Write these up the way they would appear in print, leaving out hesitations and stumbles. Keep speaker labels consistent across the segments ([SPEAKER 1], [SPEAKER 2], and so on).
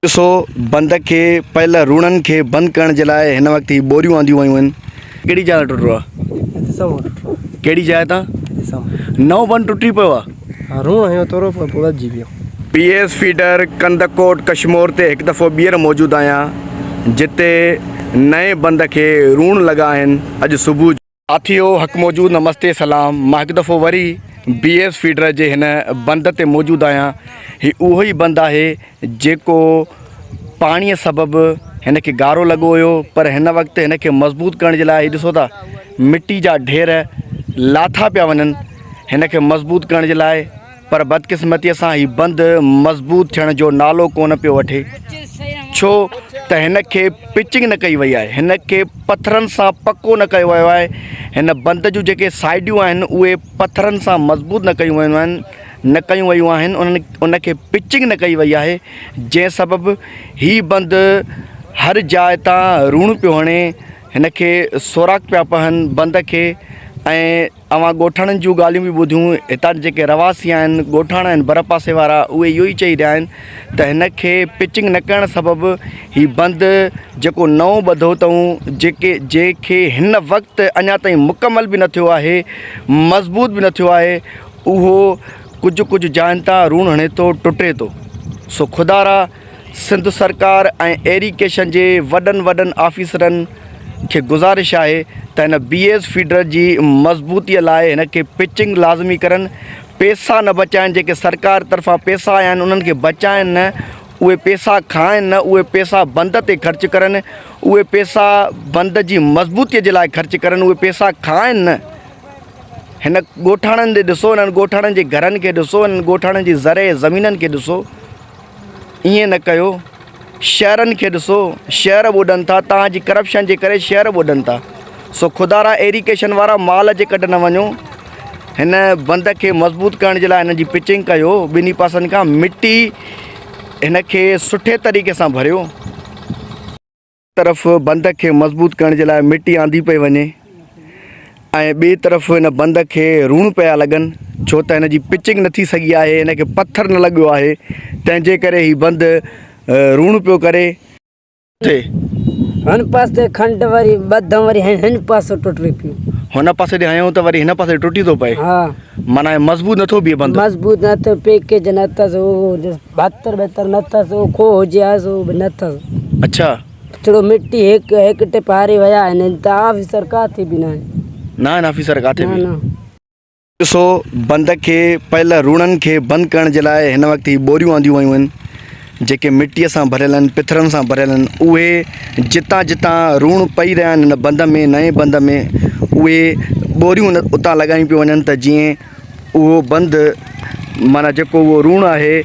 [SPEAKER 1] ॾिसो बंद के पहले रूणनि खे बंदि करण जे लाइ हिन वक़्तु ही बोरियूं आंदियूं वयूं आहिनि। कहिड़ी जाइ टुटो आहे? कहिड़ी जाइ तां? नओं बंदि टुटी पियो आहे। PS फीडर कंदकोट कशमोर ते हिकु दफ़ो ॿीहर मौजूदु आहियां जिते नए बंद खे रूण लॻा आहिनि। अॼु सुबुह साथियो हक़ मौजूदु नमस्ते सलाम। मां हिकु दफ़ो वरी BS फीडर जे हिन बंद ते मौजूदु आहियां। ही उहो ई बंदि आहे जेको पाणीअ सबबु हिन खे गारो लॻो हुयो, पर हिन वक़्तु हिन खे मज़बूत करण जे लाइ ॾिसो था मिटी जा ढेर लाथा पिया वञनि हिन खे मज़बूत करण जे लाइ, पर बदकिस्मतीअ सां ही बंदि मज़बूत थियण जो नालो कोन पियो वठे। छो त हिन खे पिचिंग न कई वई आहे, हिन खे पथरनि सां पको न कयो वियो आहे। हिन बंद जूं जेके साइडियूं आहिनि उहे पथरनि सां मज़बूत न कयूं वयूं आहिनि, उन खे पिचिंग न कई वई आहे, जंहिं सबबु ही बंदि हर जाइ तां रूण पियो हणे, हिन खे सोराख़ पिया पवनि बंद खे। ऐं अवां ॻोठाणनि जूं ॻाल्हियूं बि ॿुधियूं, हितां जेके रवासी आहिनि ॻोठाणा आहिनि बर पासे वारा, उहे इहो ई चई रहिया आहिनि त हिन खे पिचिंग न करण सबबु ही बंदि जेको नओं ॿधो अथऊं, जंहिंखे हिन वक़्तु अञा ताईं मुकमल बि न थियो आहे, मज़बूत बि न थियो आहे, उहो कुझु जाइनि तां रूण हणे थो, टुटे थो। सो खुदारा सिंध सरकार ऐं एरीगेशन जे वॾनि ऑफिसरनि खे गुज़ारिश आहे त हिन BS फीडर जी मज़बूतीअ लाइ हिन खे पिचिंग लाज़मी करनि, पैसा न बचाइनि, जेके सरकार तरफ़ां पैसा आया आहिनि उन्हनि खे बचाइनि न, उहे पैसा खाइनि न, उहे पैसा बंद ते ख़र्चु करनि, उहे पैसा बंद जी मज़बूतीअ जे लाइ ख़र्चु करनि, उहे पैसा खाइनि न। हिन ॻोठाणनि ते ॾिसो, हिननि ॻोठाणनि जे घरनि खे ॾिसो, हिननि ॻोठाणनि जी ज़रे ज़मीननि खे ॾिसो। ईअं न कयो। शहरनि खे ॾिसो, शहर ॿोॾनि था, तव्हांजी करप्शन जे करे शहर ॿोॾनि था। सो खुदारा एरीगेशन वारा माल जे कढ न वञो, हिन बंद खे मज़बूत करण जे लाइ हिन जी पिचिंग कयो, ॿिन्ही पासनि खां मिटी हिन खे सुठे तरीक़े सां भरियो। तरफ़ बंद खे मज़बूत करण जे लाइ मिटी आंदी पई वञे ऐं ॿिए तरफ़ हिन बंद खे रूण पिया लॻनि, छो त हिन जी पिचिंग न थी सघी आहे, हिन खे पथर न लॻियो आहे, तंहिंजे करे ही बंदि रूण पियो करे।
[SPEAKER 2] हुन पासे खंड वरी ॿधम वरी हिन पासे टुटी पियो,
[SPEAKER 1] हुन पासे ॾे हयूं त वरी हिन पासे टुटी थो पए। माना मज़बूत नथो बीहे बंदि,
[SPEAKER 2] मज़बूत न थियो, पैकेज न अथसि, बहतर न अथसि, खो हुजे न अथसि।
[SPEAKER 1] अच्छा,
[SPEAKER 2] थोरो मिटी हिकु टिप हारे विया आहिनि त ऑफिसर काथे बि न आहे।
[SPEAKER 1] न ऑफिसर काथे बि। ॾिसो बंद खे पहले रूणनि खे बंदि करण जे लाइ हिन वक़्तु ही बोरियूं आंदियूं वयूं आहिनि, जेके मिटीअ सां भरियल आहिनि, पिथरनि सां भरियल आहिनि। उहे जितां रूण पई रहिया आहिनि हिन बंद में, नए बंद में, उहे बोरियूं उतां लॻायूं पियूं वञनि त जीअं उहो बंदि माना जेको उहो रूण आहे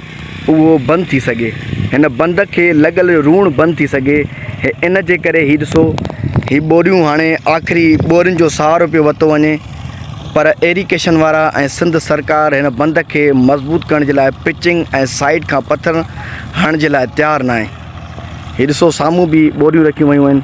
[SPEAKER 1] उहो बंदि थी सघे, हिन बंद खे लॻल रूण बंदि थी सघे। इन जे करे ही ॾिसो ही बोरियूं हाणे आख़िरी बोरियुनि जो सहारो पियो वरितो वञे, पर एरीगेशन वारा ऐं सिंध सरकार हिन बंद खे मज़बूत करण जे लाइ पिचिंग ऐं साइड खां पथर हणण जे लाइ तयारु न आहे। ही ॾिसो साम्हूं बि बोरियूं रखियूं वयूं आहिनि।